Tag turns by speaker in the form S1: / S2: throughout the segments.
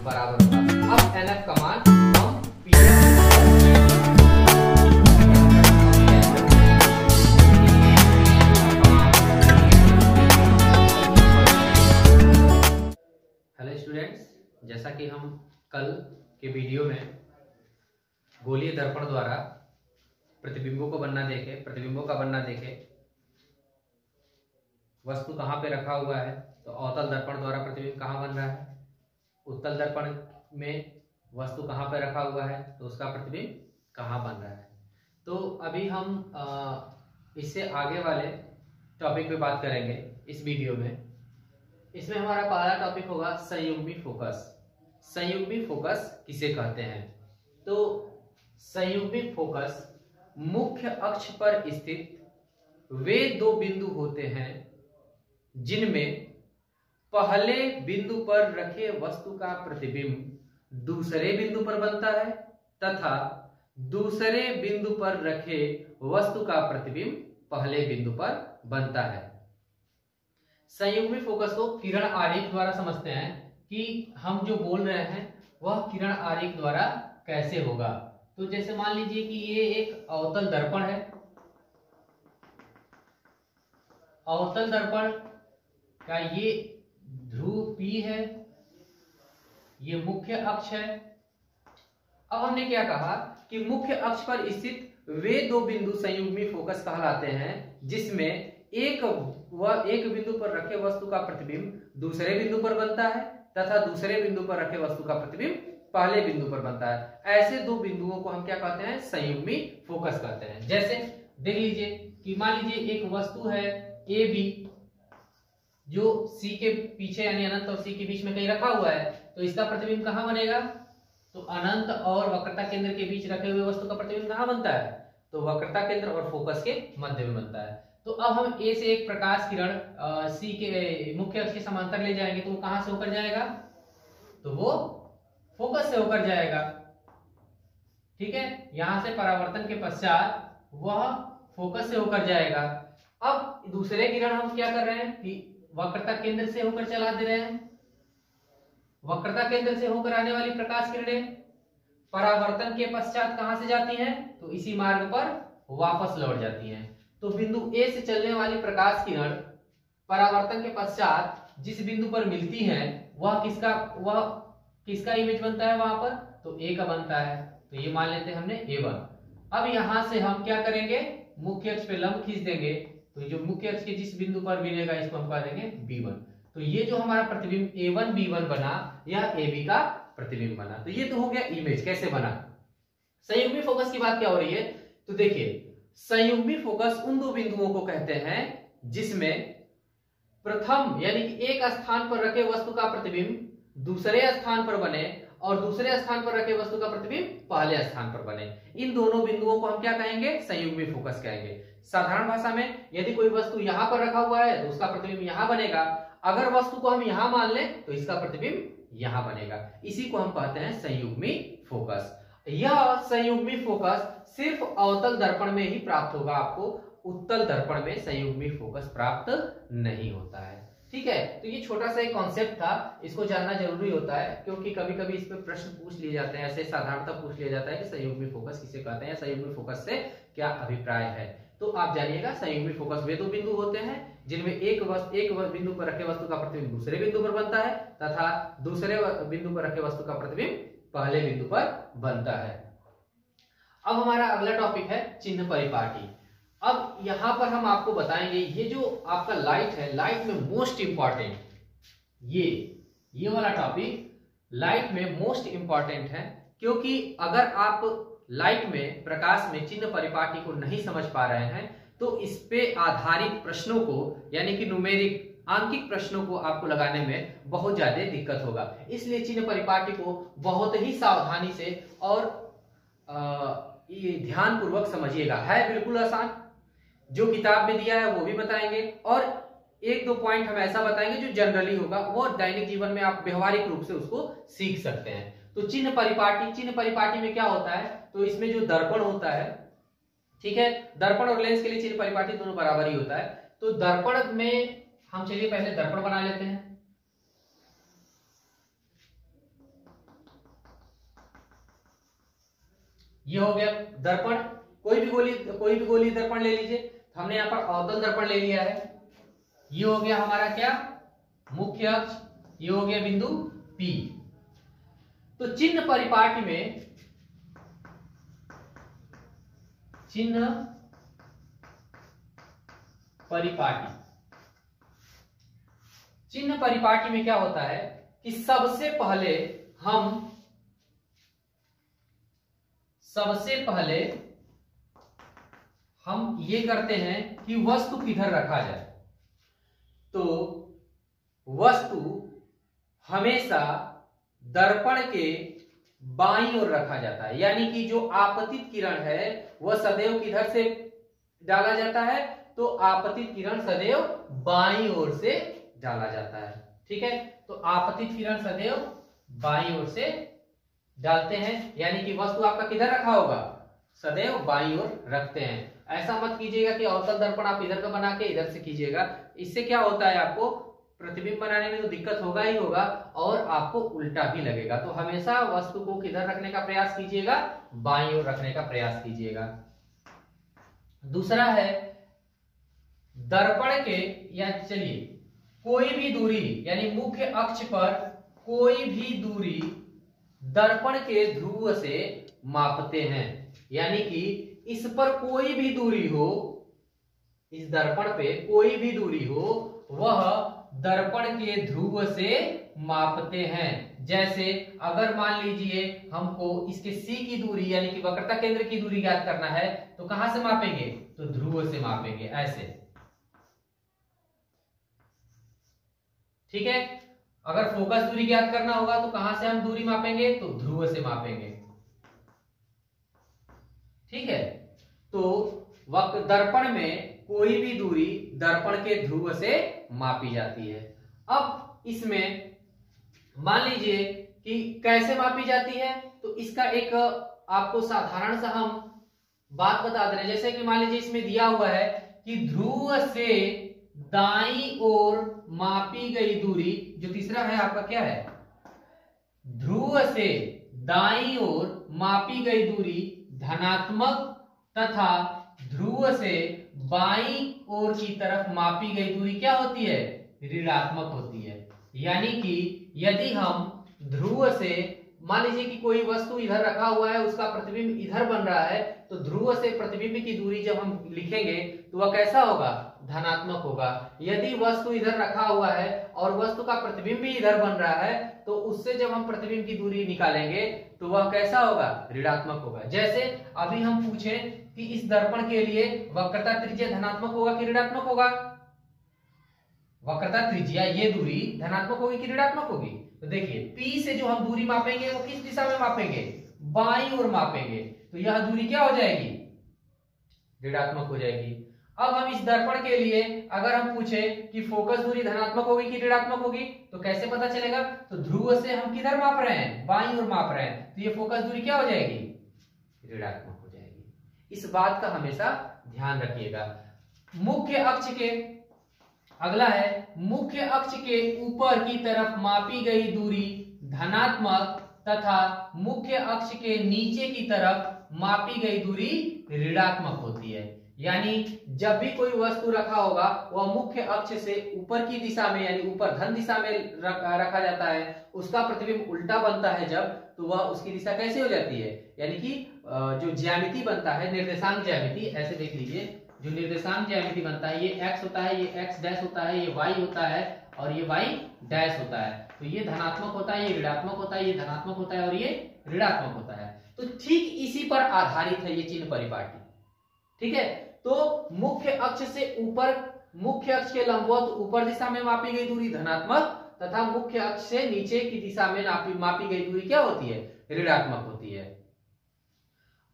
S1: बराबर होगा। अब NF का मान हम हेलो स्टूडेंट्स, जैसा कि हम कल के वीडियो में गोलीय दर्पण द्वारा प्रतिबिंबों का बनना देखे, वस्तु कहाँ पे रखा हुआ है, तो अवतल दर्पण द्वारा प्रतिबिंब कहाँ बन रहा है, उत्तल दर्पण में वस्तु कहाँ पे रखा हुआ है तो उसका प्रतिबिंब कहाँ बन रहा है। तो अभी हम इससे आगे वाले टॉपिक पे बात करेंगे इस वीडियो में। इसमें हमारा पहला टॉपिक होगा संयुग्मी फोकस। संयुग्मी फोकस किसे कहते हैं? तो संयुग्मी फोकस मुख्य अक्ष पर स्थित वे दो बिंदु होते हैं जिनमें पहले बिंदु पर रखे वस्तु का प्रतिबिंब दूसरे बिंदु पर बनता है तथा दूसरे बिंदु पर रखे वस्तु का प्रतिबिंब पहले बिंदु पर बनता है। संयुग्मी फोकस को किरण आरेख द्वारा समझते हैं कि हम जो बोल रहे हैं वह किरण आरेख द्वारा कैसे होगा। तो जैसे मान लीजिए कि ये एक अवतल दर्पण है। अवतल दर्पण का ये ध्रुव P है, ये मुख्य अक्ष है। अब हमने क्या कहा कि मुख्य अक्ष पर स्थित वे दो बिंदु संयुग्मी फोकस कहलाते हैं जिसमें एक बिंदु पर रखे वस्तु का प्रतिबिंब दूसरे बिंदु पर बनता है तथा दूसरे बिंदु पर रखे वस्तु का प्रतिबिंब पहले बिंदु पर बनता है। ऐसे दो बिंदुओं को हम क्या कहते हैं? संयुग्मी फोकस कहते हैं। जैसे देख लीजिए कि मान लीजिए एक वस्तु है AB जो C के पीछे यानी अनंत और C के बीच में कहीं रखा हुआ है, तो इसका प्रतिबिंब कहाँ बनेगा? तो अनंत और वक्रता केंद्र के बीच रखे हुए वस्तु का प्रतिबिंब कहाँ बनता है? तो वक्रता केंद्र और फोकस के मध्य में बनता है। तो अब हम A से एक प्रकाश किरण C के मुख्य अक्ष के समांतर ले जाएंगे तो वो कहां से होकर जाएगा? तो वो फोकस से होकर जाएगा। ठीक है, यहां से परावर्तन के पश्चात वह फोकस से होकर जाएगा। अब दूसरे किरण हम क्या कर रहे हैं कि वक्रता केंद्र से होकर चला दे रहे हैं। वक्रता केंद्र से होकर आने वाली प्रकाश किरणें परावर्तन के पश्चात कहां से जाती हैं? तो इसी मार्ग पर वापस लौट जाती हैं। तो बिंदु A से चलने वाली प्रकाश किरण परावर्तन के पश्चात जिस बिंदु पर मिलती है वह किसका इमेज बनता है वहां पर? तो A का बनता है। तो ये मान लेते हैं हमने A1। अब यहां से हम क्या करेंगे? मुख्य अक्ष पे लंब खींच देंगे। तो जो मुख्य अक्ष के जिस बिंदु पर मिलेगा इसको हम कह देंगे B1। तो ये जो हमारा प्रतिबिंब A1 B1 बना यह AB का प्रतिबिंब बना। तो ये तो हो गया इमेज कैसे बना। संयुग्मी फोकस की बात क्या हो रही है? तो देखिए, संयुग्मी फोकस उन दो बिंदुओं को कहते हैं जिसमें प्रथम यानी कि एक स्थान पर रखे वस्तु का प्रतिबिंब दूसरे स्थान पर बने और दूसरे स्थान पर रखे वस्तु का प्रतिबिंब पहले स्थान पर बने। इन दोनों बिंदुओं को हम क्या कहेंगे? संयुग्मी फोकस कहेंगे। साधारण भाषा में यदि कोई वस्तु यहां पर रखा हुआ है तो उसका प्रतिबिंब यहां बनेगा। अगर वस्तु को हम यहां मान लें तो इसका प्रतिबिंब यहां बनेगा। इसी को हम कहते हैं संयुग्मी फोकस। यह संयुग्मी फोकस सिर्फ अवतल दर्पण में ही प्राप्त होगा आपको, उत्तल दर्पण में संयुग्मी फोकस प्राप्त नहीं होता है। ठीक है, तो ये छोटा सा एक कॉन्सेप्ट था, इसको जानना जरूरी होता है क्योंकि कभी कभी इस पे प्रश्न पूछ लिए जाते हैं, ऐसे साधारणतः पूछ लिया जाता है कि संयुग्मी फोकस किसे कहते हैं, संयुग्मी फोकस से क्या अभिप्राय है। तो आप जानिएगा संयुग्मी फोकस वे दो बिंदु होते हैं जिनमें एक बिंदु पर रखे वस्तु का प्रतिबिंब दूसरे बिंदु पर बनता है तथा दूसरे बिंदु पर रखे वस्तु का प्रतिबिंब पहले बिंदु पर बनता है। अब हमारा अगला टॉपिक है चिन्ह परिपाटी। अब यहां पर हम आपको बताएंगे ये जो आपका लाइट है, लाइट में मोस्ट इंपॉर्टेंट ये वाला टॉपिक लाइट में मोस्ट इंपॉर्टेंट है क्योंकि अगर आप लाइट में प्रकाश में चिन्ह परिपाटी को नहीं समझ पा रहे हैं तो इस पे आधारित प्रश्नों को यानी कि न्यूमेरिक आंकिक प्रश्नों को आपको लगाने में बहुत ज्यादा दिक्कत होगा। इसलिए चिन्ह परिपाटी को बहुत ही सावधानी से और ध्यान पूर्वक समझिएगा। है बिल्कुल आसान, जो किताब में दिया है वो भी बताएंगे और एक दो पॉइंट हम ऐसा बताएंगे जो जनरली होगा, वो दैनिक जीवन में आप व्यवहारिक रूप से उसको सीख सकते हैं। तो चिन्ह परिपाटी में क्या होता है? तो इसमें जो दर्पण होता है, ठीक है, दर्पण और लेंस के लिए चिन्ह परिपाटी दोनों बराबर ही होता है। तो दर्पण में हम चलिए पहले दर्पण बना लेते हैं। ये हो गया दर्पण। कोई भी गोली दर्पण ले लीजिए। हमने यहाँ पर अवतल दर्पण ले लिया है। ये हो गया हमारा क्या, मुख्य अक्ष। ये हो गया बिंदु P। तो चिन्ह परिपाटी में, चिन्ह परिपाटी में क्या होता है कि सबसे पहले हम ये करते हैं कि वस्तु किधर रखा जाए। तो वस्तु हमेशा दर्पण के बाईं ओर रखा जाता है, यानी कि जो आपतित किरण है वह सदैव किधर से डाला जाता है, तो आपतित किरण सदैव बाईं ओर से डाला जाता है। ठीक है, तो आपतित किरण सदैव बाईं ओर से डालते हैं, यानी कि वस्तु आपका किधर रखा होगा, सदैव बाईं ओर रखते हैं। ऐसा मत कीजिएगा कि अवतल दर्पण आप इधर का बना के इधर से कीजिएगा। इससे क्या होता है, आपको प्रतिबिंब बनाने में तो दिक्कत होगा ही होगा और आपको उल्टा भी लगेगा। तो हमेशा वस्तु को किधर रखने का प्रयास कीजिएगा, बाईं ओर रखने का प्रयास कीजिएगा। दूसरा है दर्पण के, या चलिए कोई भी दूरी, यानी मुख्य अक्ष पर कोई भी दूरी दर्पण के ध्रुव से मापते हैं, यानी कि इस पर कोई भी दूरी हो, इस दर्पण पे कोई भी दूरी हो, वह दर्पण के ध्रुव से मापते हैं। जैसे अगर मान लीजिए हमको इसके C की दूरी, यानी कि वक्रता केंद्र की दूरी ज्ञात करना है, तो कहां से मापेंगे, तो ध्रुव से मापेंगे, ऐसे। ठीक है, अगर फोकस दूरी ज्ञात करना होगा तो कहां से हम दूरी मापेंगे, तो ध्रुव से मापेंगे। ठीक है, तो दर्पण में कोई भी दूरी दर्पण के ध्रुव से मापी जाती है। अब इसमें मान लीजिए कि कैसे मापी जाती है, तो इसका एक आपको साधारण सा हम बात बता दे रहे हैं। जैसे कि मान लीजिए इसमें दिया हुआ है कि ध्रुव से दाईं ओर मापी गई दूरी, जो तीसरा है आपका क्या है, ध्रुव से दाईं ओर मापी गई दूरी धनात्मक तथा ध्रुव से बाईं ओर की तरफ मापी गई दूरी क्या होती है, ऋणात्मक होती है। यानी कि यदि हम ध्रुव से, मान लीजिए कि कोई वस्तु इधर रखा हुआ है, उसका प्रतिबिंब इधर बन रहा है, तो ध्रुव से प्रतिबिंब की दूरी जब हम लिखेंगे तो वह कैसा होगा, धनात्मक होगा। यदि वस्तु इधर रखा हुआ है और वस्तु का प्रतिबिंब भी इधर बन रहा है, तो उससे जब हम प्रतिबिंब की दूरी निकालेंगे तो वह कैसा होगा, ऋणात्मक होगा। जैसे अभी हम पूछें कि इस दर्पण के लिए वक्रता त्रिज्या धनात्मक होगा कि ऋणात्मक होगा, वक्रता त्रिज्या ये दूरी धनात्मक होगी कि ऋणात्मक होगी, तो देखिए P से जो हम दूरी मापेंगे वो किस दिशा में मापेंगे, बाईं ओर मापेंगे, तो यह दूरी क्या हो जाएगी, ऋणात्मक हो जाएगी। अब हम इस दर्पण के लिए अगर हम पूछे कि फोकस दूरी धनात्मक होगी कि ऋणात्मक होगी, तो कैसे पता चलेगा, तो ध्रुव से हम किधर माप रहे हैं, बाईं ओर माप रहे हैं, तो ये फोकस दूरी क्या हो जाएगी, ऋणात्मक हो जाएगी। इस बात का हमेशा ध्यान रखिएगा। मुख्य अक्ष के, अगला है मुख्य अक्ष के ऊपर की तरफ मापी गई दूरी धनात्मक तथा मुख्य अक्ष के नीचे की तरफ मापी गई दूरी ऋणात्मक होती है। यानी जब भी कोई वस्तु रखा होगा वह मुख्य अक्ष से ऊपर की दिशा में, यानी ऊपर धन दिशा में रखा जाता है, उसका प्रतिबिंब उल्टा बनता है जब, तो वह उसकी दिशा कैसे हो जाती है, यानी कि जो ज्यामिति बनता है, निर्देशांक ज्यामिति, ऐसे देख लीजिए, जो निर्देशांक ज्यामिति बनता है, ये x होता है, ये x डैश होता है, ये y होता है और ये y डैश होता है। तो ये धनात्मक होता है, ये ऋणात्मक होता है, ये धनात्मक होता है और ये ऋणात्मक होता है। तो ठीक इसी पर आधारित है ये चिन्ह परिपाटी। ठीक है, तो मुख्य अक्ष से ऊपर, मुख्य अक्ष के लंबवत ऊपर दिशा में मापी गई दूरी धनात्मक तथा मुख्य अक्ष से नीचे की दिशा में मापी गई दूरी क्या होती है, ऋणात्मक होती है।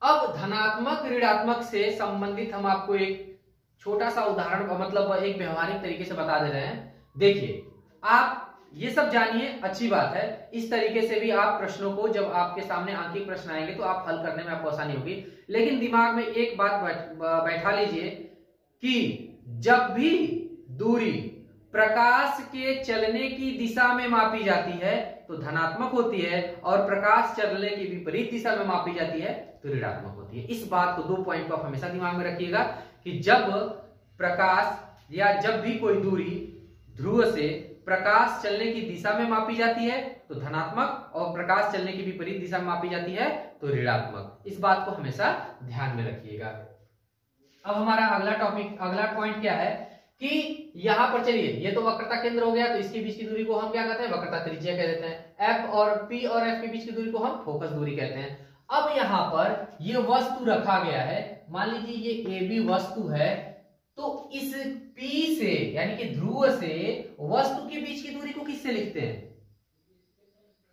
S1: अब धनात्मक ऋणात्मक से संबंधित हम आपको एक छोटा सा उदाहरण, मतलब एक व्यवहारिक तरीके से बता दे रहे हैं। देखिए, आप ये सब जानिए, अच्छी बात है। इस तरीके से भी आप प्रश्नों को, जब आपके सामने आंकिक प्रश्न आएंगे तो आप हल करने में आपको आसानी होगी। लेकिन दिमाग में एक बात बैठा लीजिए कि जब भी दूरी प्रकाश के चलने की दिशा में मापी जाती है तो धनात्मक होती है, और प्रकाश चलने की विपरीत दिशा में मापी जाती है तो ऋणात्मक होती है। इस बात को, 2 पॉइंट को आप हमेशा दिमाग में रखिएगा कि जब प्रकाश या जब भी कोई दूरी ध्रुव से प्रकाश चलने की दिशा में मापी जाती है तो धनात्मक, और प्रकाश चलने की विपरीत दिशा में मापी जाती है तो ऋणात्मक। इस बात को हमेशा ध्यान में रखिएगा। अब हमारा अगला टॉपिक, अगला पॉइंट क्या है कि यहां पर चलिए, ये तो वक्रता केंद्र हो गया, तो इसके बीच की दूरी को हम क्या कहते हैं, वक्रता त्रिज्या कह देते हैं। एफ और पी और एफ के बीच की दूरी को हम फोकस दूरी कहते हैं। अब यहां पर ये वस्तु रखा गया है, मान लीजिए ये ए बी वस्तु है, तो इस P से यानी कि ध्रुव से वस्तु के बीच की दूरी को किससे लिखते हैं,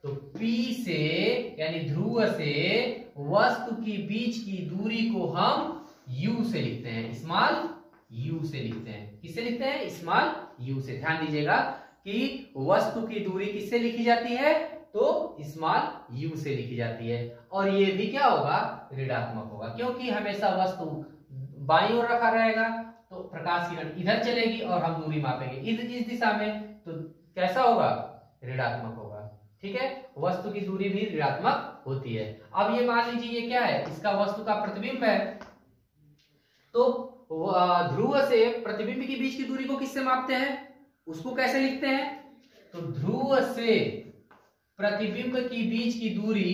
S1: तो P से यानी ध्रुव से वस्तु के बीच की दूरी को हम U से लिखते हैं, स्मॉल u से लिखते हैं। किससे लिखते हैं, स्मॉल u से। ध्यान दीजिएगा कि वस्तु की दूरी किससे लिखी जाती है, तो स्मॉल u से लिखी जाती है, और ये भी क्या होगा, ऋणात्मक होगा, क्योंकि हमेशा वस्तु बाईं ओर रखा रहेगा तो प्रकाश किरण इधर चलेगी और हम दूरी मापेंगे इस दिशा में, तो कैसा होगा, ऋणात्मक होगा। ठीक है, वस्तु की दूरी भी ऋणात्मक होती है। अब ये मान लीजिए ये क्या है, इसका वस्तु का प्रतिबिंब है, तो ध्रुव से प्रतिबिंब के बीच की दूरी को किससे मापते हैं, उसको कैसे लिखते हैं, तो ध्रुव से प्रतिबिंब के बीच की दूरी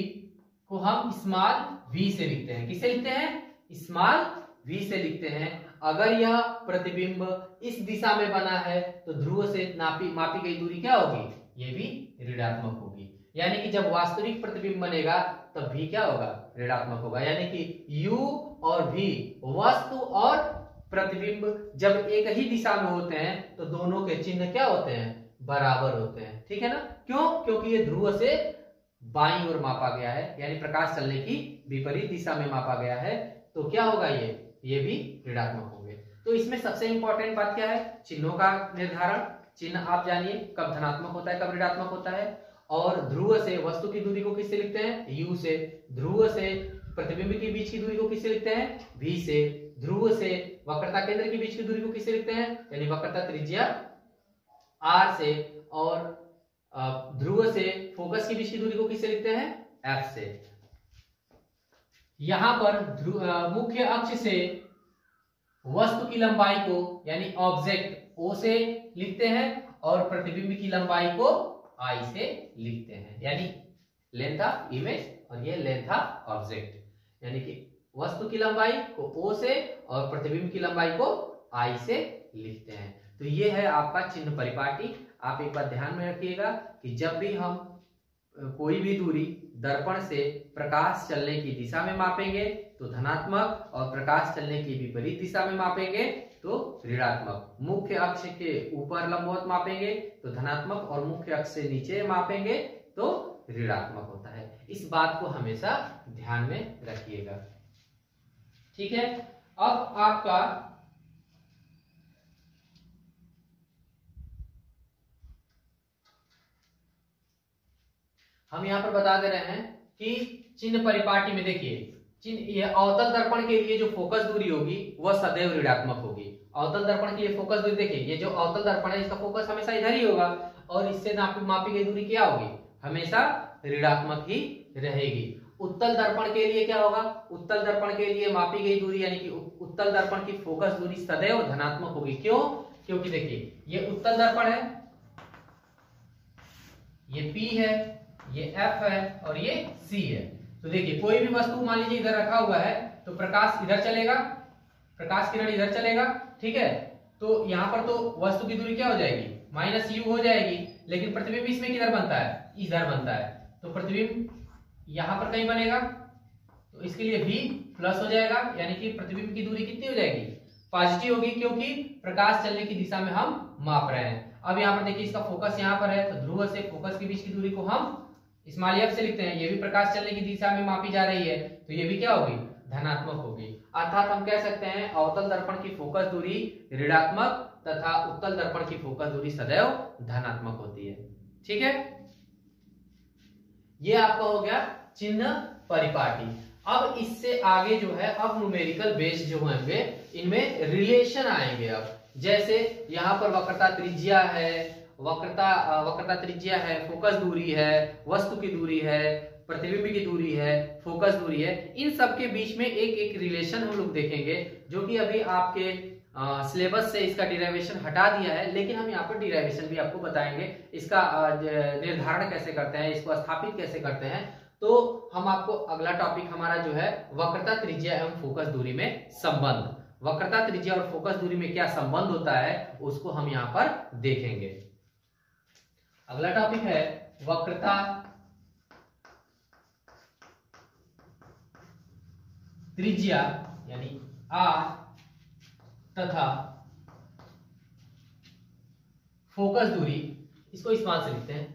S1: को हम स्मॉल v से लिखते हैं। किससे लिखते हैं, स्मॉल v से लिखते हैं। अगर यह प्रतिबिंब इस दिशा में बना है तो ध्रुव से मापी गई दूरी क्या होगी, ये भी ऋणात्मक होगी। यानी कि जब वास्तविक प्रतिबिंब बनेगा तब भी क्या होगा, ऋणात्मक होगा। यानी कि u और v, वस्तु और प्रतिबिंब जब एक ही दिशा में होते हैं तो दोनों के चिन्ह क्या होते हैं, बराबर होते हैं। ठीक है ना, क्यों, क्योंकि ये ध्रुव से बाईं ओर मापा गया है, यानी प्रकाश चलने की विपरीत दिशा में मापा गया है, तो क्या होगा, ये भी ऋणात्मक होंगे। तो इसमें सबसे इंपॉर्टेंट बात क्या है, चिन्हों का निर्धारण। चिन्ह आप जानिए कब धनात्मक होता है, कब ऋणात्मक होता है। और ध्रुव से वस्तु की दूरी को किससे लिखते हैं, u से। ध्रुव से प्रतिबिंब के बीच की दूरी को किससे लिखते हैं, v से। ध्रुव से वक्रता केंद्र के बीच की दूरी को किससे लिखते हैं, यानी वक्रता त्रिज्या r से। और ध्रुव से फोकस के बीच की दूरी को किससे लिखते हैं, f से। यहां पर मुख्य अक्ष से वस्तु की लंबाई को यानी ऑब्जेक्ट O से लिखते हैं, और प्रतिबिंब की लंबाई को I से लिखते हैं, यानी लेंथ ऑफ इमेज और ये लेंथ ऑफ ऑब्जेक्ट। यानी कि वस्तु की लंबाई को O से और प्रतिबिंब की लंबाई को I से लिखते हैं। तो ये है आपका चिन्ह परिपाटी। आप एक बात ध्यान में रखिएगा कि जब भी हम कोई भी दूरी दर्पण से प्रकाश चलने की दिशा में मापेंगे तो धनात्मक, और प्रकाश चलने की विपरीत दिशा में मापेंगे तो ऋणात्मक। मुख्य अक्ष के ऊपर लंबवत मापेंगे तो धनात्मक, और मुख्य अक्ष से नीचे मापेंगे तो ऋणात्मक होता है। इस बात को हमेशा ध्यान में रखिएगा। ठीक है, अब आपका हम यहां पर बता दे रहे हैं कि चिन्ह परिपाटी में देखिए, चिन्ह अवतल दर्पण के लिए जो फोकस दूरी होगी वह सदैव ऋणात्मक होगी। अवतल दर्पण के लिए फोकस दूरी देखिए, ये जो अवतल दर्पण है इसका फोकस हमेशा इधर ही होगा, और इससे मापी गई दूरी क्या होगी, हमेशा ऋणात्मक ही रहेगी। उत्तल दर्पण के लिए क्या होगा, उत्तल दर्पण के लिए मापी गई दूरी यानी कि उत्तल दर्पण की फोकस दूरी सदैव धनात्मक होगी। क्यों, क्योंकि देखिए ये उत्तल दर्पण है, ये P है, ये F है और ये C है। तो देखिए कोई भी वस्तु मान लीजिए इधर रखा हुआ है तो प्रकाश इधर चलेगा, प्रकाश किरण इधर चलेगा। ठीक है, तो यहां पर तो वस्तु की दूरी क्या हो जाएगी, -u हो जाएगी, लेकिन प्रतिबिंब इसमें किधर बनता है, इधर बनता है। तो प्रतिबिंब यहां पर कहीं बनेगा तो इसके लिए v प्लस हो जाएगा, यानी कि प्रतिबिंब की दूरी कितनी हो जाएगी, पॉजिटिव होगी, क्योंकि प्रकाश चलने की दिशा में हम माप रहे हैं। अब यहाँ पर देखिए इसका फोकस यहाँ पर है, तो ध्रुव से फोकस के बीच की दूरी को हम स्मॉल f से लिखते हैं। ये भी प्रकाश चलने की दिशा में मापी जा रही है, तो ये भी क्या होगी, धनात्मक होगी। अर्थात हम कह सकते हैं अवतल दर्पण की फोकस दूरी ऋणात्मक तथा उत्तल दर्पण की फोकस दूरी सदैव धनात्मक होती है। ठीक है, ये आपका हो गया चिन्ह परिपाटी। अब इससे आगे जो है, अब न्यूमेरिकल बेस जो होंगे इनमें रिलेशन आएंगे। अब जैसे यहाँ पर वक्रता त्रिज्या है, वक्रता त्रिज्या है, फोकस दूरी है, वस्तु की दूरी है, प्रतिबिंब की दूरी है, फोकस दूरी है, इन सब के बीच में एक एक रिलेशन हम लोग देखेंगे, जो कि अभी आपके सिलेबस से इसका डिराइवेशन हटा दिया है, लेकिन हम यहाँ पर डिराइवेशन भी आपको बताएंगे, इसका निर्धारण कैसे करते हैं, इसको स्थापित कैसे करते हैं। तो हम आपको अगला टॉपिक हमारा जो है वक्रता, त्रिज्या एवं फोकस दूरी में संबंध, वक्रता, त्रिज्या और फोकस दूरी में क्या संबंध होता है उसको हम यहाँ पर देखेंगे। अगला टॉपिक है वक्रता, त्रिज्या यानी r तथा फोकस दूरी, इसको इस मान से लिखते हैं,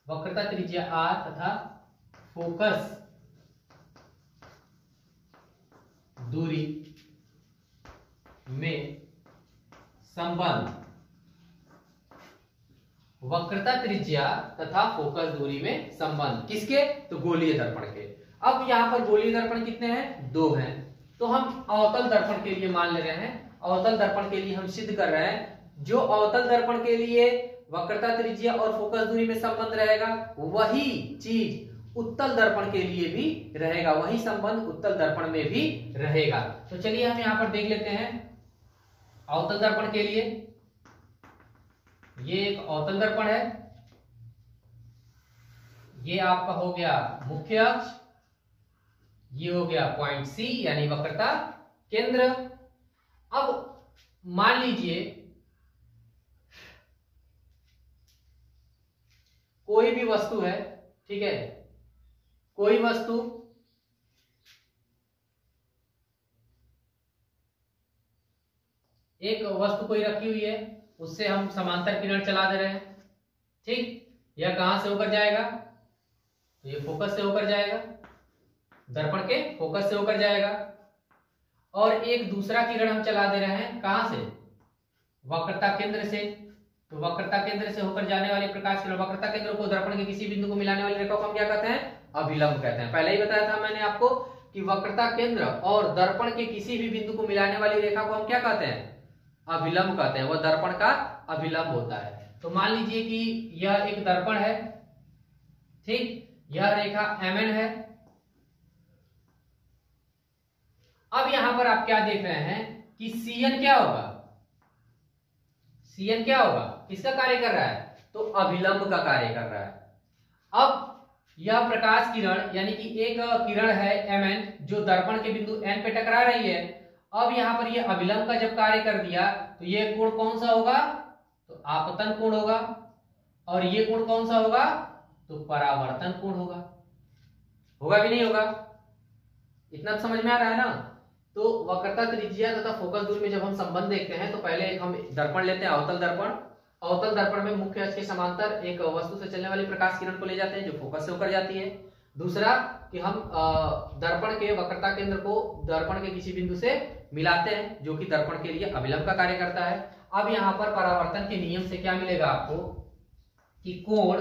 S1: वक्रता, त्रिज्या r तथा फोकस दूरी में संबंध, वक्रता, त्रिज्या तथा फोकस दूरी में संबंध किसके? तो गोलीय दर्पण के। अब यहाँ पर गोलीय दर्पण कितने हैं? 2 हैं। तो हम अवतल दर्पण के लिए मान ले रहे हैं, अवतल दर्पण के लिए हम सिद्ध कर रहे हैं, जो अवतल दर्पण के लिए वक्रता, त्रिज्या और फोकस दूरी में संबंध रहेगा, वही चीज उत्तल दर्पण के लिए भी रहेगा, वही संबंध उत्तल दर्पण में भी रहेगा। तो चलिए हम यहाँ पर देख लेते हैं अवतल दर्पण के लिए। ये एक अवतल दर्पण है, ये आपका हो गया मुख्य अक्ष, ये हो गया पॉइंट सी यानी वक्रता केंद्र। अब मान लीजिए कोई भी वस्तु है, ठीक है, कोई वस्तु एक वस्तु कोई रखी हुई है, उससे हम समांतर किरण चला दे रहे हैं, ठीक। यह कहां से होकर जाएगा? तो ये फोकस से होकर जाएगा, दर्पण के फोकस से होकर जाएगा। और एक दूसरा किरण हम चला दे रहे हैं, कहां से? वक्रता केंद्र से। तो वक्रता केंद्र से होकर जाने वाली प्रकाश किरण, वक्रता केंद्र को दर्पण के किसी बिंदु को मिलाने वाली रेखा को हम क्या कहते हैं? अभिलंब कहते हैं। पहले ही बताया था मैंने आपको कि वक्रता केंद्र और दर्पण के किसी भी बिंदु को मिलाने वाली रेखा को हम क्या कहते हैं? अभिलंब कहते हैं। वह दर्पण का अभिलंब होता है। तो मान लीजिए कि यह एक दर्पण है, ठीक, यह रेखा MN है। अब यहां पर आप क्या देख रहे हैं कि CN क्या होगा? CN क्या होगा? किसका कार्य कर रहा है? तो अभिलंब का कार्य कर रहा है। अब यह प्रकाश किरण यानी कि एक किरण है MN जो दर्पण के बिंदु N पे टकरा रही है। अब यहां पर यह अभिलंब का जब कार्य कर दिया तो यह कोण कौन सा होगा? तो आपतन कोण होगा। और यह कोण कौन सा होगा? तो परावर्तन कोण होगा। होगा भी नहीं होगा? इतना तो समझ में आ रहा है ना? तो वक्रता, त्रिज्या तथा फोकस दूरी में जब हम संबंध देखते हैं तो पहले एक हम दर्पण लेते हैं, अवतल दर्पण। अवतल दर्पण में मुख्य अक्ष के समांतर एक वस्तु से चलने वाली प्रकाश किरण को ले जाते हैं जो फोकस से होकर जाती है। दूसरा कि हम दर्पण के वक्रता केंद्र को दर्पण के किसी बिंदु से मिलाते हैं जो कि दर्पण के लिए अभिलंब का कार्य करता है। अब यहाँ पर परावर्तन के नियम से क्या मिलेगा आपको कि कोण,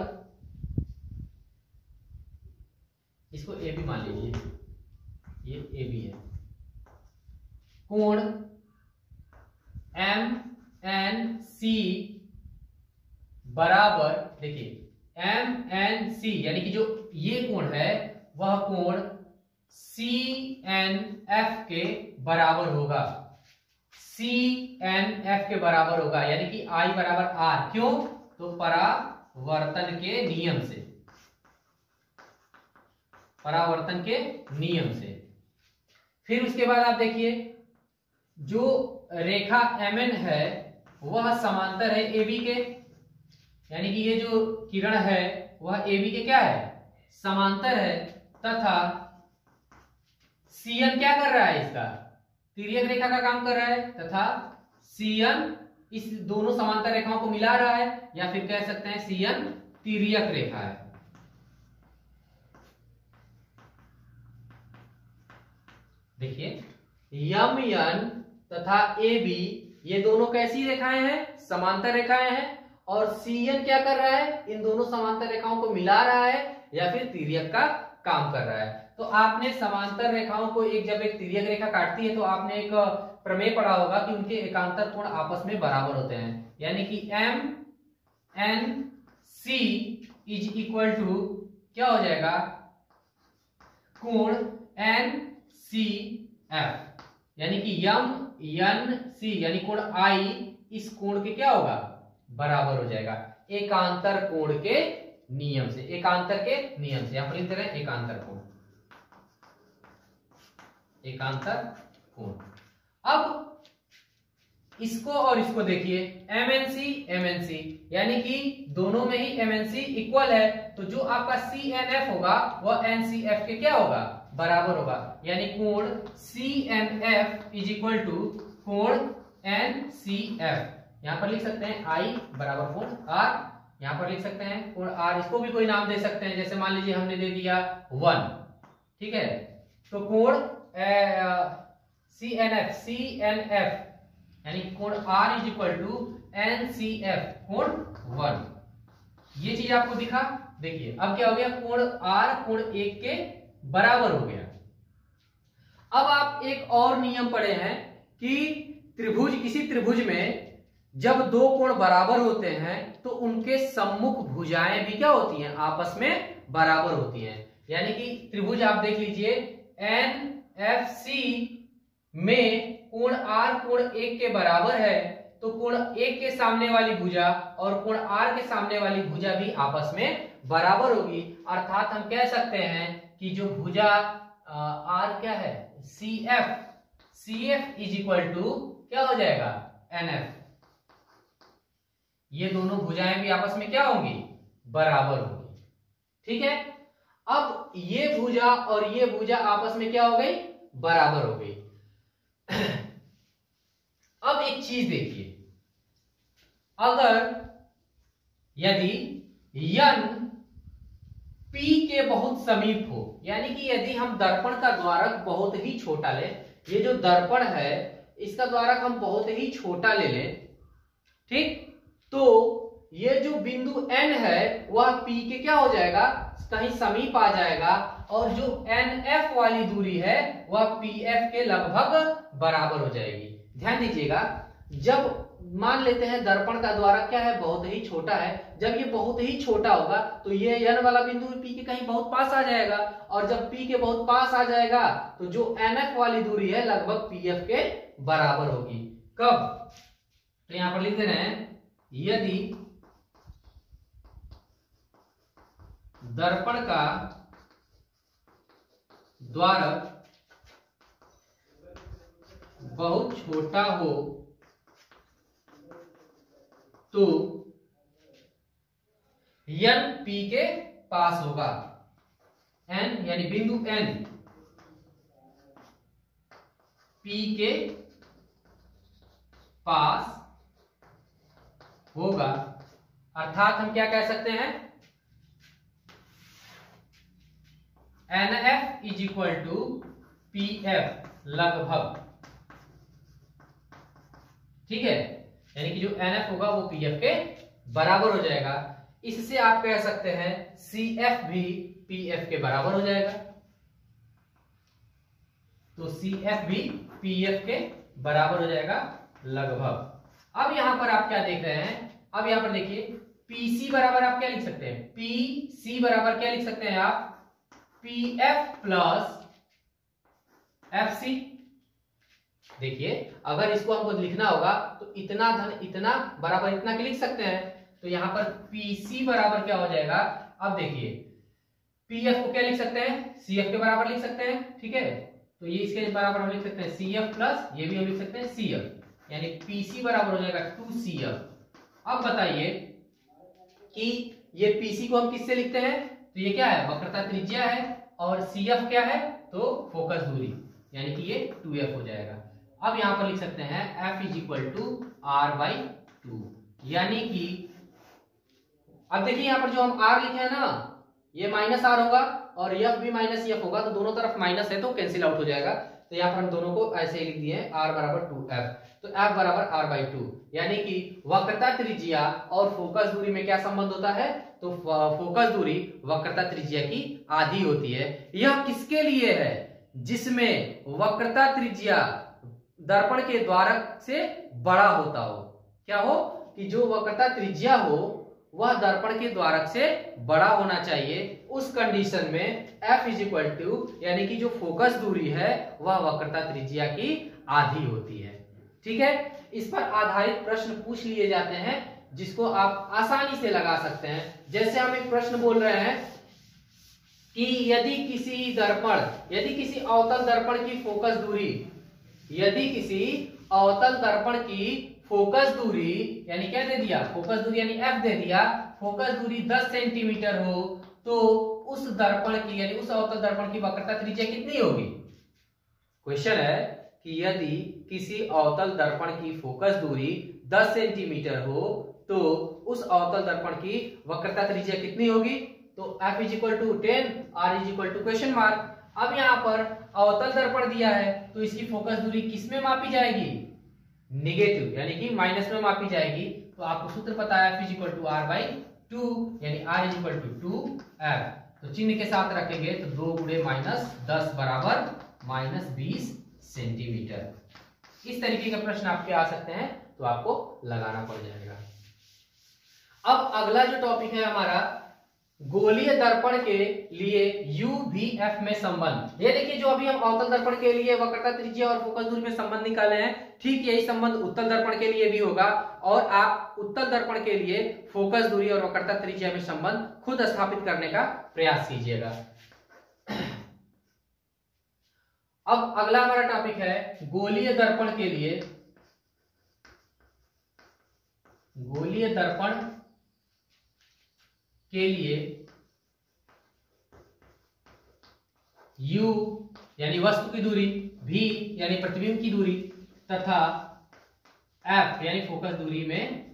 S1: इसको ए बी मान लीजिए, ये ए बी है, कोण MNC बराबर, देखिए MNC यानी कि जो ये कोण है वह कोण CNF के बराबर होगा, CNF के बराबर होगा, यानी कि I बराबर R। क्यों? तो परावर्तन के नियम से, परावर्तन के नियम से। फिर उसके बाद आप देखिए जो रेखा MN है वह समांतर है AB के, यानी कि ये जो किरण है वह AB के क्या है? समांतर है। तथा CN क्या कर रहा है? इसका तिर्यक रेखा का काम कर रहा है। तथा CN इस दोनों समांतर रेखाओं को मिला रहा है, या फिर कह सकते हैं CN तिर्यक रेखा है। देखिए MN तथा AB ये दोनों कैसी रेखाएं हैं? समांतर रेखाएं हैं। और CN क्या कर रहा है? इन दोनों समांतर रेखाओं को मिला रहा है या फिर तिर्यक का काम कर रहा है। तो आपने समांतर रेखाओं को जब एक तिर्यक रेखा काटती है तो आपने एक प्रमेय पढ़ा होगा कि उनके एकांतर कोण आपस में बराबर होते हैं, यानी कि MNC इज इक्वल टू क्या हो जाएगा? कोण NCF, यानी कि MNC यानी कोण I इस कोण के क्या होगा, बराबर हो जाएगा एकांतर कोण के नियम से। एकांतर के नियम से यहां पर लिखते रहे एकांतर कोण, एकांतर कोण। अब इसको और इसको देखिए, MNC यानी कि दोनों में ही MNC इक्वल है, तो जो आपका CNF होगा वह NCF के क्या होगा, बराबर होगा। यानी कोण CNF इज इक्वल टू कोण NCF। यहां पर लिख सकते हैं I बराबर कोण R, यहां पर लिख सकते हैं कोण R, इसको भी कोई नाम दे सकते हैं, जैसे मान लीजिए हमने दे दिया 1, ठीक है। तो कोण CNF यानी कोण R is equal to NCF कोण 1। ये चीज आपको दिखा। देखिए अब क्या हो गया, कोण R कोण 1 के बराबर हो गया। अब आप एक और नियम पढ़े हैं कि त्रिभुज, किसी त्रिभुज में जब दो कोण बराबर होते हैं तो उनके सम्मुख भुजाएं भी क्या होती हैं, आपस में बराबर होती हैं। यानी कि त्रिभुज आप देख लीजिए NFC में कोण R कोण 1 के बराबर है, तो कोण 1 के सामने वाली भुजा और कोण R के सामने वाली भुजा भी आपस में बराबर होगी। अर्थात हम कह सकते हैं कि जो भुजा R क्या है, CF इज इक्वल टू क्या हो जाएगा, NF। ये दोनों भुजाएं भी आपस में क्या होंगी, बराबर होंगी, ठीक है। अब ये भुजा और ये भुजा आपस में क्या हो गई, बराबर हो गई। अब एक चीज देखिए, अगर यदि n P के बहुत समीप हो, यानी कि यदि हम दर्पण का द्वारक बहुत ही छोटा लें, ये जो दर्पण है इसका द्वारक हम बहुत ही छोटा ले लें, ठीक, तो ये जो बिंदु N है वह P के क्या हो जाएगा, कहीं समीप आ जाएगा, और जो NF वाली दूरी है वह PF के लगभग बराबर हो जाएगी। ध्यान दीजिएगा, जब मान लेते हैं दर्पण का द्वारक क्या है, बहुत ही छोटा है, जब ये बहुत ही छोटा होगा तो ये N वाला बिंदु P के कहीं बहुत पास आ जाएगा, और जब P के बहुत पास आ जाएगा तो जो NF वाली दूरी है लगभग PF के बराबर होगी। कब, तो यहां पर लिख दे रहे हैं, यदि दर्पण का द्वारक बहुत छोटा हो तो N P के पास होगा। N यानी बिंदु N P के पास होगा। अर्थात हम क्या कह सकते हैं, NF is equal to PF लगभग, ठीक है। यानी कि जो NF होगा वो PF के बराबर हो जाएगा। इससे आप कह सकते हैं CF भी PF के बराबर हो जाएगा, तो CF भी PF के बराबर हो जाएगा लगभग। अब यहां पर आप क्या देख रहे हैं, अब यहां पर देखिए PC बराबर आप क्या लिख सकते हैं, PC बराबर क्या लिख सकते हैं आप, PF प्लस FC। देखिए अगर इसको हमको लिखना होगा तो इतना धन इतना बराबर इतना के लिख सकते हैं, तो यहां पर PC बराबर क्या हो जाएगा, अब देखिए PF को क्या लिख सकते हैं, CF के बराबर लिख सकते हैं, ठीक है। तो ये इसके बराबर हम लिख सकते हैं CF प्लस ये भी हम लिख सकते हैं CF, यानी PC बराबर हो जाएगा 2CF। अब बताइए कि ये PC को हम किससे लिखते हैं, तो ये क्या है, वक्रता त्रिज्या है, और CF क्या है, तो फोकस दूरी, यानी कि ये 2F हो जाएगा। अब यहां पर लिख सकते हैं F is equal to R/2, यानी कि अब देखिए यहां पर जो हम R लिखे हैं ना, ये माइनस R होगा और F भी माइनस F होगा, तो दोनों तरफ माइनस है तो कैंसिल आउट हो जाएगा। तो यहां पर हम दोनों को ऐसे ही लिख दिए हैं R बराबर 2F, तो F बराबर R/2, यानी कि वक्रता त्रिज्या और फोकस दूरी में क्या संबंध होता है, तो फोकस दूरी वक्रता त्रिज्या की आधी होती है। यह किसके लिए है, जिसमें वक्रता त्रिज्या दर्पण के द्वारक से बड़ा होता हो, क्या हो, कि जो वक्रता त्रिज्या हो वह दर्पण के द्वारक से बड़ा होना चाहिए। उस कंडीशन में f इज इक्वल टू यानी कि जो फोकस दूरी है वह वक्रता त्रिज्या की आधी होती है। ठीक है, इस पर आधारित प्रश्न पूछ लिए जाते हैं जिसको आप आसानी से लगा सकते हैं। जैसे हम एक प्रश्न बोल रहे हैं कि यदि किसी अवतल दर्पण की फोकस दूरी, यदि किसी अवतल दर्पण की फोकस दूरी यानी क्या दे दिया, फोकस दूरी यानी f दे दिया, फोकस दूरी 10 सेंटीमीटर हो तो उस दर्पण की यानी उस अवतल दर्पण की वक्रता त्रिज्या कितनी होगी। क्वेश्चन है कि यदि किसी अवतल दर्पण की फोकस दूरी 10 सेंटीमीटर हो तो उस अवतल दर्पण की वक्रता त्रिज्या कितनी होगी। तो f is equal to 10, r is equal to question mark. अब यहाँ पर अवतल दर्पण दिया है तो इसकी फोकस दूरी किस में मापी जाएगी, निगेटिव यानी कि माइनस में मापी जाएगी। तो आपको सूत्र पता है f is equal to r by 2 यानी r is equal to 2f। तो चिन्ह के साथ रखेंगे तो 2 गुणे माइनस 10 बराबर माइनस 20 सेंटीमीटर। इस तरीके के प्रश्न आपके आ सकते हैं तो आपको लगाना पड़ जाएगा। अब अगला जो टॉपिक है हमारा गोलीय दर्पण के लिए UVF में संबंध। ये देखिए जो अभी हम अवतल दर्पण के लिए वक्रता त्रिज्या और फोकस दूरी में संबंध निकाले हैं, ठीक यही संबंध उत्तल दर्पण के लिए भी होगा और आप उत्तल दर्पण के लिए फोकस दूरी और वक्रता त्रिज्या में संबंध खुद स्थापित करने का प्रयास कीजिएगा। अब अगला हमारा टॉपिक है गोलीय दर्पण के लिए, गोलीय दर्पण के लिए U यानी वस्तु की दूरी, V यानी प्रतिबिंब की दूरी तथा F यानी फोकस दूरी में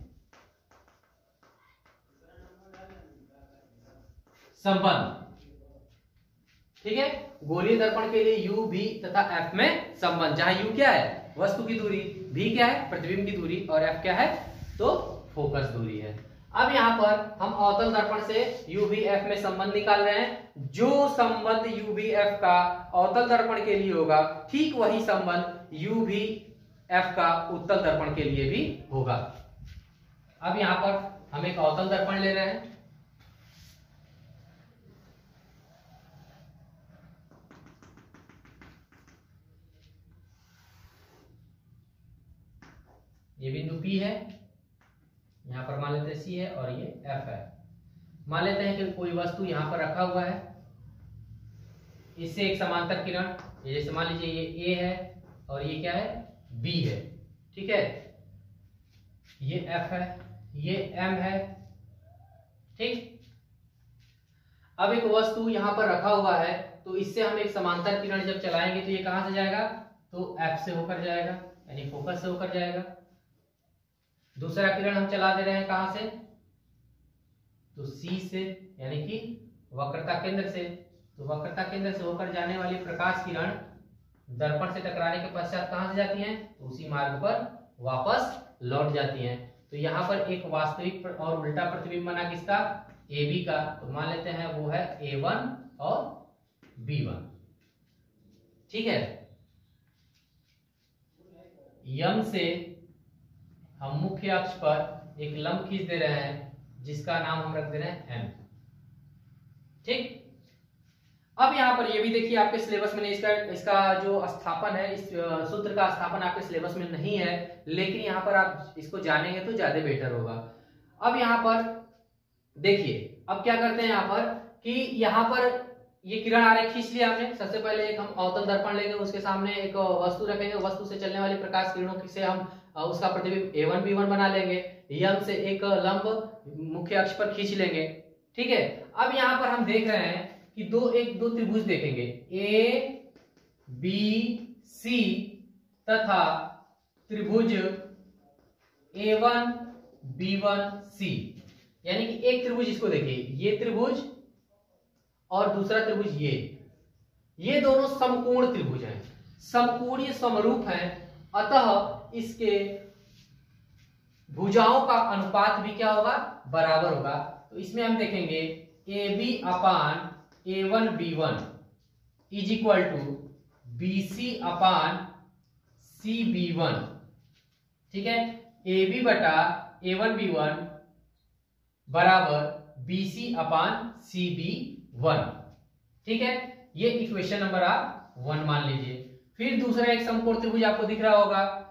S1: संबंध। ठीक है, गोलीय दर्पण के लिए U, V तथा F में संबंध, जहां U क्या है वस्तु की दूरी, V क्या है प्रतिबिंब की दूरी और F क्या है तो फोकस दूरी है। अब यहाँ पर हम अवतल दर्पण से UVF में संबंध निकाल रहे हैं। जो संबंध UVF का अवतल दर्पण के लिए होगा ठीक वही संबंध UVF का उत्तल दर्पण के लिए भी होगा। अब यहाँ पर हम एक अवतल दर्पण ले रहे हैं। ये बिंदु P है, यहाँ पर मान लेते हैं C है और ये F है। मान लेते हैं कि कोई वस्तु यहाँ पर रखा हुआ है, इससे एक समांतर किरण, ये जैसे मान लीजिए ये A है और ये क्या है B है। ठीक है, ये F है, ये M है। ठीक, अब एक वस्तु यहाँ पर रखा हुआ है तो इससे हम एक समांतर किरण जब चलाएंगे तो ये कहां से जाएगा तो F से होकर जाएगा यानी फोकस से होकर जाएगा। दूसरा किरण हम चला दे रहे हैं कहां से तो C से यानी कि वक्रता केंद्र से। तो वक्रता केंद्र से होकर जाने वाली प्रकाश किरण दर्पण से टकराने के पश्चात कहां से जाती हैं तो उसी मार्ग पर वापस लौट जाती हैं। तो यहाँ पर एक वास्तविक और उल्टा प्रतिबिंब बना किसका AB का। तो मान लेते हैं वो है A1 और B1। ठीक है, यम से हम मुख्य अक्ष पर एक लंब खींच दे रहे हैं जिसका नाम हम रख दे रहे हैं M। ठीक, अब यहाँ पर ये भी देखिए आपके सिलेबस में इसका जो स्थापन है, इस सूत्र का स्थापन आपके सिलेबस में नहीं है, लेकिन यहाँ पर आप इसको जानेंगे तो ज्यादा बेटर होगा। अब यहाँ पर देखिए, अब क्या करते हैं यहाँ पर कि यहाँ पर ये किरण आरेख खींच लिया हमने। सबसे पहले एक हम अवतल दर्पण लेंगे, उसके सामने एक वस्तु रखेंगे, वस्तु से चलने वाली प्रकाश किरणों से हम उसका प्रतिबिंब A1 B1 बना लेंगे। यम से एक लंब मुख्य अक्ष पर खींच लेंगे। ठीक है, अब यहाँ पर हम देख रहे हैं कि दो त्रिभुज देखेंगे A B C तथा त्रिभुज A1 B1 C, यानी कि एक त्रिभुज इसको देखिए, ये त्रिभुज और दूसरा त्रिभुज ये दोनों समकोण त्रिभुज हैं, समकोणीय समरूप हैं, अतः इसके भुजाओं का अनुपात भी क्या होगा बराबर होगा। तो इसमें हम देखेंगे AB upon A1 B1 is equal to BC upon CB1। ठीक है, AB बटा A1 B1 बराबर BC अपान CB1। ठीक है, ये इक्वेशन नंबर आप 1 मान लीजिए। फिर दूसरा एक समकोण त्रिभुज आपको दिख रहा होगा,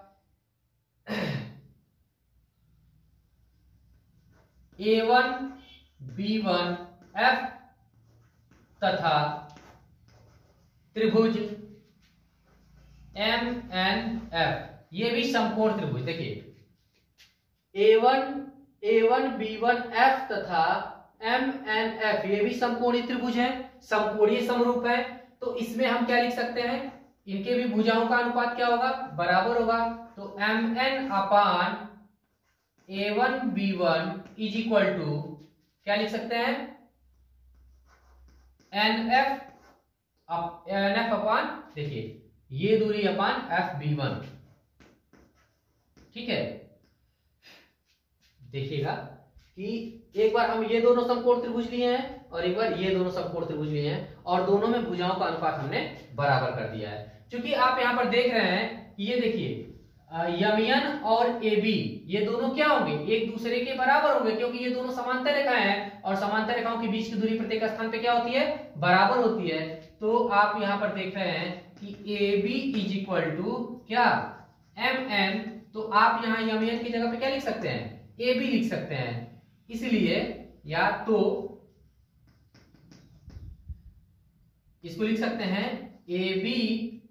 S1: A1 B1 F तथा त्रिभुज MNF, ये भी समकोण त्रिभुज। देखिए A1 B1 F तथा MNF, ये भी समकोणीय त्रिभुज है, समकोणीय समरूप है। तो इसमें हम क्या लिख सकते हैं, इनके भी भुजाओं का अनुपात क्या होगा, बराबर होगा। तो MN upon A1 B1 is equal to क्या लिख सकते हैं, NF अपान, देखिए ये दूरी अपान FB1। ठीक है, देखिएगा कि एक बार हम ये दोनों समकोण त्रिभुज लिए हैं और एक बार ये दोनों समकोण त्रिभुज लिए हैं, और दोनों में भुजाओं का अनुपात हमने बराबर कर दिया है। क्योंकि आप यहां पर देख रहे हैं कि ये देखिए यमयन और AB ये दोनों क्या होंगे, एक दूसरे के बराबर होंगे, क्योंकि ये दोनों समांतर रेखाएं हैं और समांतर रेखाओं के बीच की दूरी प्रत्येक स्थान पे क्या होती है, बराबर होती है। तो आप यहां पर देख रहे हैं कि AB इज इक्वल टू क्या, MN। तो आप यहां यमयन की जगह पे क्या लिख सकते हैं, AB लिख सकते हैं। इसलिए या तो इसको लिख सकते हैं AB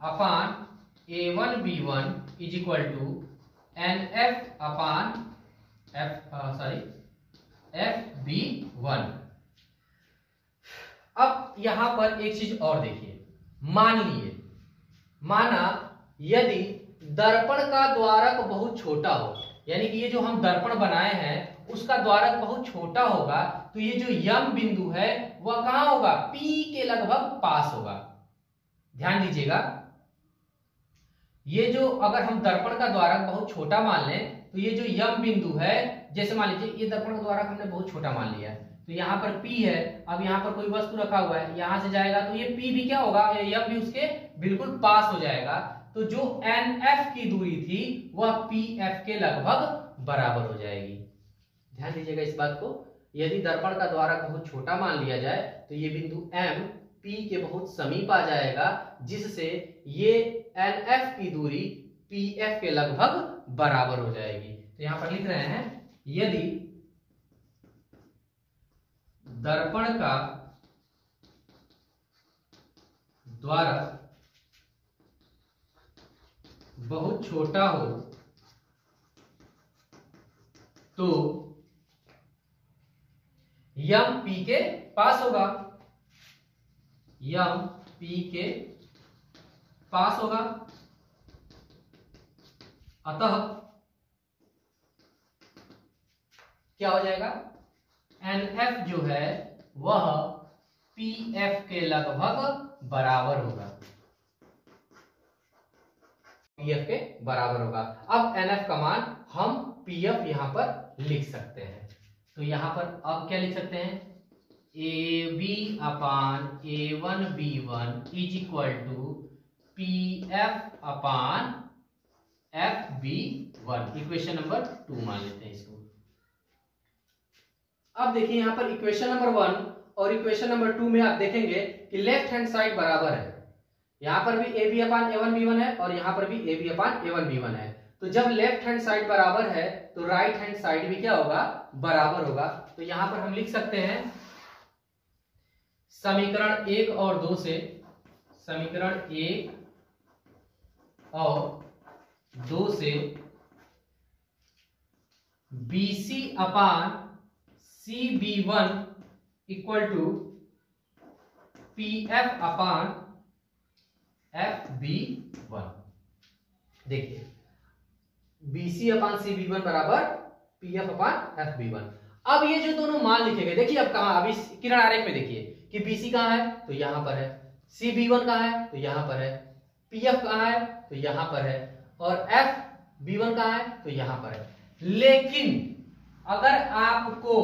S1: upon A1 B1 is equal to NF upon FB1। अब यहां पर एक चीज और देखिए, माना यदि दर्पण का द्वारक बहुत छोटा हो, यानी कि ये जो हम दर्पण बनाए हैं उसका द्वारक बहुत छोटा होगा, तो ये जो यम बिंदु है वह कहां होगा, P के लगभग पास होगा। ध्यान दीजिएगा, ये जो अगर हम दर्पण का द्वारक बहुत छोटा मान लें, तो ये जो यम बिंदु है, जैसे मान लीजिए ये दर्पण का द्वारक हमने बहुत छोटा मान लिया, तो यहाँ पर P है। अब यहाँ पर कोई वस्तु रखा हुआ है, यहां से जाएगा तो ये P भी क्या होगा, यम भी उसके बिल्कुल पास हो जाएगा। तो जो NF की दूरी थी वह PF के लगभग बराबर हो जाएगी। ध्यान दीजिएगा इस बात को, यदि दर्पण का द्वारक बहुत छोटा मान लिया जाए तो ये बिंदु M P के बहुत समीप आ जाएगा, जिससे ये NF की दूरी PF के लगभग बराबर हो जाएगी। तो यहां पर लिख रहे हैं, यदि दर्पण का द्वारक बहुत छोटा हो तो यम P के पास होगा, यम P के पास होगा। अतः क्या हो जाएगा, NF जो है वह PF के लगभग बराबर होगा, PF के बराबर होगा। अब NF का मान हम PF यहां पर लिख सकते हैं। तो यहां पर अब क्या लिख सकते हैं, AB upon A1 B1 is equal to PF upon FB1। Equation number 2 मान लेते हैं इसको। अब देखिए यहां पर इक्वेशन नंबर 1 और इक्वेशन नंबर 2 में आप देखेंगे कि लेफ्ट हैंड साइड बराबर है। यहां पर भी AB अपान A1 B1 है और यहां पर भी AB अपान A1 B1 है। तो जब लेफ्ट हैंड साइड बराबर है तो राइट हैंड साइड भी क्या होगा, बराबर होगा। तो यहां पर हम लिख सकते हैं समीकरण 1 और 2 से, समीकरण 1 और 2 से BC upon CB1 equal to PF upon FB1। देखिए BC अपान CB1 बराबर PF अपान FB1। अब ये जो दोनों मान लिखे गए, देखिए अब कहां, अभी किरण आरेख में देखिए कि BC कहां है, तो यहां पर है, CB1 कहां है, तो यहां पर है, PF कहां है, तो यहां पर है, और FB1 कहां है, तो यहां पर है। लेकिन अगर आपको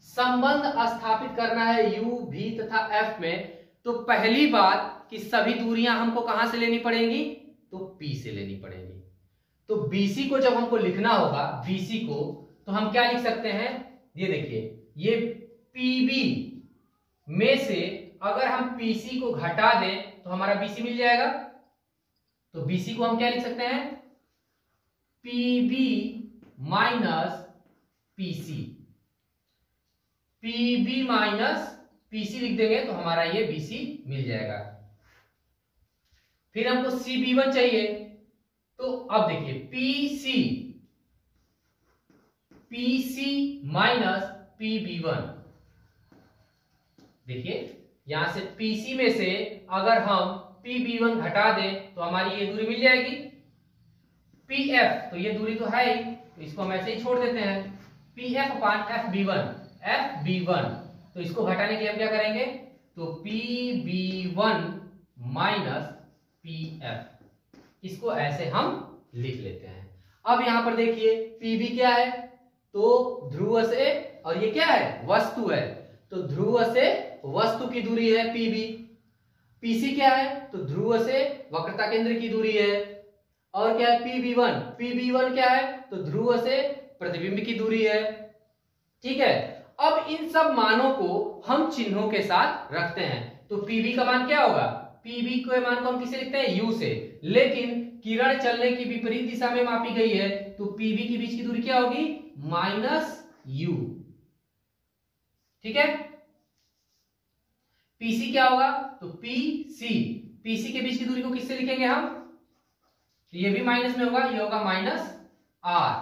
S1: संबंध स्थापित करना है U, V तथा F में, तो पहली बात कि सभी दूरियां हमको कहां से लेनी पड़ेंगी, तो P से लेनी पड़ेगी। तो BC को जब हमको लिखना होगा, BC को, तो हम क्या लिख सकते हैं, ये देखिए, ये पीबी में से अगर हम पीसी को घटा दें तो हमारा बीसी मिल जाएगा। तो बीसी को हम क्या लिख सकते हैं, PB minus PC, PB minus PC लिख देंगे तो हमारा ये बीसी मिल जाएगा। फिर हमको CB1 चाहिए, तो अब देखिए पीसी माइनस PB1, देखिए यहां से पीसी में से अगर हम PB1 घटा दें तो हमारी ये दूरी मिल जाएगी। PF, तो ये दूरी तो है ही, तो इसको हम ऐसे ही छोड़ देते हैं, PF अपान FB1, तो इसको घटाने के लिए हम क्या करेंगे, तो PB1 माइनस PF, इसको ऐसे हम लिख लेते हैं। अब यहां पर देखिए PB क्या है, तो ध्रुव से, और ये क्या है, वस्तु है, तो ध्रुव से वस्तु की दूरी है PB। PC क्या है, तो ध्रुव से वक्रता केंद्र की दूरी है। और क्या है PB1 क्या है, तो ध्रुव से प्रतिबिंब की दूरी है। ठीक है, अब इन सब मानों को हम चिन्हों के साथ रखते हैं। तो PB का मान क्या होगा, PB के मान को हम किसे लिखते हैं, U से, लेकिन किरण चलने की विपरीत दिशा में मापी गई है, तो PB के बीच की दूरी क्या होगी, -U। ठीक है, PC क्या होगा, तो PC के बीच की दूरी को किससे लिखेंगे हम, तो ये भी माइनस में होगा, ये होगा -R।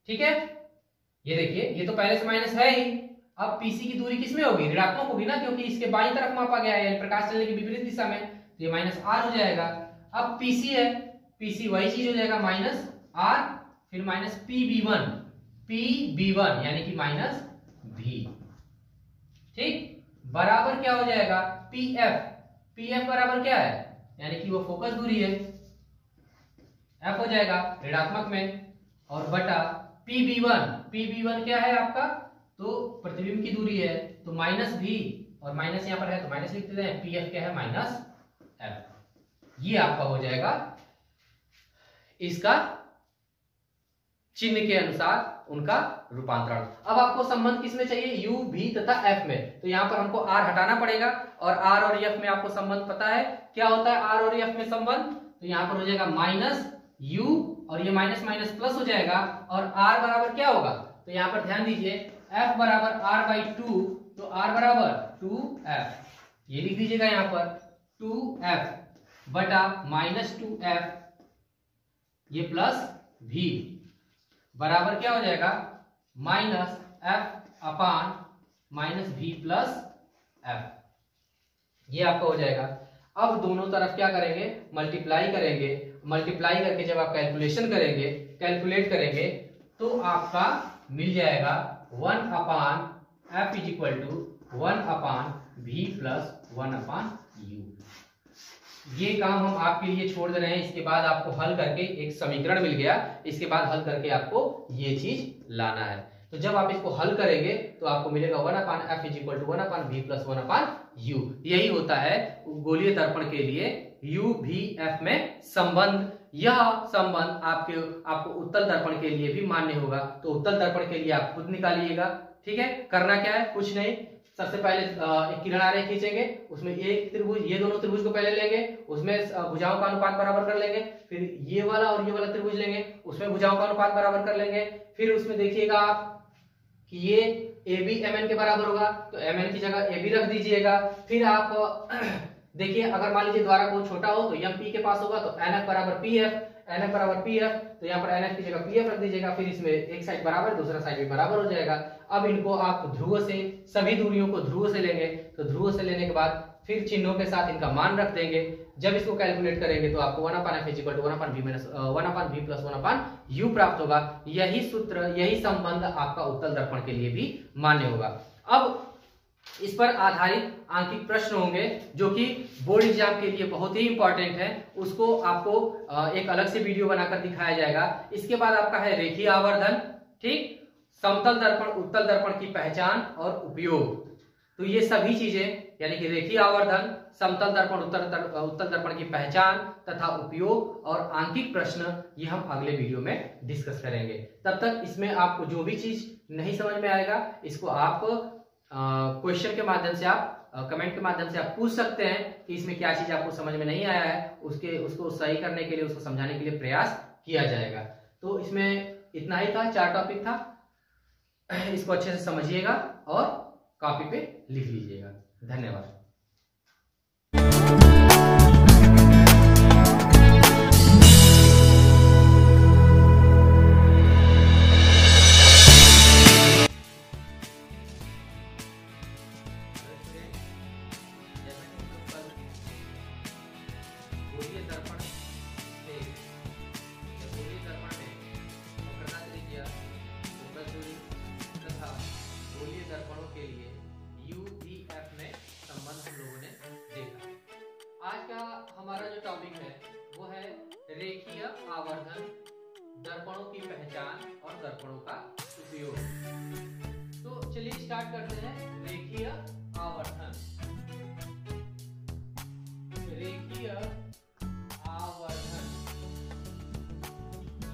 S1: ठीक है, ये देखिए, ये तो पहले से माइनस है ही। अब PC की दूरी किसमें होगी, ऋणात्मक होगी ना, क्योंकि इसके बाईं तरफ मापा गया है, प्रकाश चलने की विपरीत दिशा में, तो ये -R हो जाएगा। अब PC है, PC वही चीज हो जाएगा, -R, फिर PB1 यानी कि -V। ठीक, बराबर क्या हो जाएगा, PF बराबर क्या है, यानी कि वो फोकस दूरी है, F हो जाएगा ऋणात्मक में, और बटा PB1 क्या है आपका, तो प्रतिबिंब की दूरी है, तो -V, और माइनस यहां पर है तो माइनस लिख देते हैं, PF क्या है, -F। ये आपका हो जाएगा इसका चिन्ह के अनुसार उनका रूपांतरण। अब आपको संबंध किसमें चाहिए, U, V तथा F में, तो यहां पर हमको R हटाना पड़ेगा, और R और F में आपको संबंध पता है क्या होता है, R और F में संबंध, तो यहां पर हो जाएगा -U, और ये माइनस माइनस प्लस हो जाएगा, और R बराबर क्या होगा, तो यहां पर ध्यान दीजिए, F बराबर R/2, तो R बराबर 2F, ये लिख दीजिएगा यहां पर 2F बटा -2F, ये प्लस V, बराबर क्या हो जाएगा, -F अपान -V प्लस F, ये आपका हो जाएगा। अब दोनों तरफ क्या करेंगे, मल्टीप्लाई करेंगे, मल्टीप्लाई करके जब आप कैलकुलेट करेंगे तो आपका मिल जाएगा 1 अपान F = 1 अपान V प्लस 1 अपान U। ये काम हम आपके लिए छोड़ दे रहे हैं, इसके बाद आपको हल करके एक समीकरण मिल गया, इसके बाद हल करके आपको ये चीज लाना है। तो जब आप इसको हल करेंगे तो आपको मिलेगा 1 अपान F = 1 अपान V प्लस 1 अपान U। यही होता है गोलीय दर्पण के लिए U V F में संबंध। यह संबंध आपको उत्तल दर्पण के लिए भी मान्य होगा, तो उत्तल दर्पण के लिए आप खुद निकालिएगा। ठीक है, करना क्या है, कुछ नहीं, सबसे पहले एक किरण आरेख खींचेंगे, उसमें एक त्रिभुज, ये दोनों त्रिभुज को पहले लेंगे, उसमें भुजाओं का अनुपात बराबर कर लेंगे, फिर ये वाला और ये वाला त्रिभुज लेंगे, उसमें भुजाओं का अनुपात बराबर कर लेंगे, फिर उसमें देखिएगा आप कि ये AB MN के बराबर होगा, तो MN की जगह AB रख दीजिएगा। फिर आप देखिए, अगर मान लीजिए द्वारा बहुत छोटा हो तो MP के पास होगा, तो NF बराबर PF, तो यहाँ पर NF की जगह PF रख दीजिएगा। फिर इसमें एक साइड बराबर, दूसरा साइड भी बराबर हो जाएगा। अब इनको आप ध्रुव से, सभी दूरियों को ध्रुव से लेंगे, तो ध्रुव से लेने के बाद फिर चिन्हों के साथ इनका मान रख देंगे। जब इसको कैलकुलेट करेंगे तो आपको 1 अपान F = 1 अपान V प्लस 1 अपान U प्राप्त होगा। यही सूत्र, यही संबंध आपका उत्तल दर्पण के लिए भी मान्य होगा। अब इस पर आधारित आंकिक प्रश्न होंगे जो कि बोर्ड एग्जाम के लिए बहुत ही इंपॉर्टेंट है, उसको आपको एक अलग से वीडियो बनाकर दिखाया जाएगा। इसके बाद आपका है रेखीय आवर्धन, ठीक, समतल दर्पण, उत्तल दर्पण की पहचान और उपयोग। तो ये सभी चीजें यानी कि रेखीय आवर्धन, समतल दर्पण, उत्तल दर्पण की पहचान तथा उपयोग और आंकिक प्रश्न, ये हम अगले वीडियो में डिस्कस करेंगे। तब तक इसमें आपको जो भी चीज नहीं समझ में आएगा इसको आप क्वेश्चन के माध्यम से, आप कमेंट के माध्यम से आप पूछ सकते हैं कि इसमें क्या चीज आपको समझ में नहीं आया है, उसको सही करने के लिए, उसको समझाने के लिए प्रयास किया जाएगा। तो इसमें इतना ही था, 4 टॉपिक था। इसको अच्छे से समझिएगा और कॉपी पे लिख लीजिएगा। धन्यवाद। आज का हमारा जो टॉपिक है वो है रेखीय आवर्धन, दर्पणों की पहचान और दर्पणों का उपयोग। तो चलिए स्टार्ट करते हैं। रेखीय आवर्धन, रेखीय आवर्धन,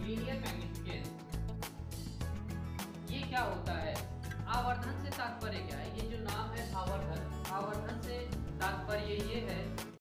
S1: लीनियर मैग्निफिकेंस, ये क्या होता है? आवर्धन से तात्पर्य क्या है? ये जो नाम है आवर्धन, आवर्धन से तात्पर्य ये है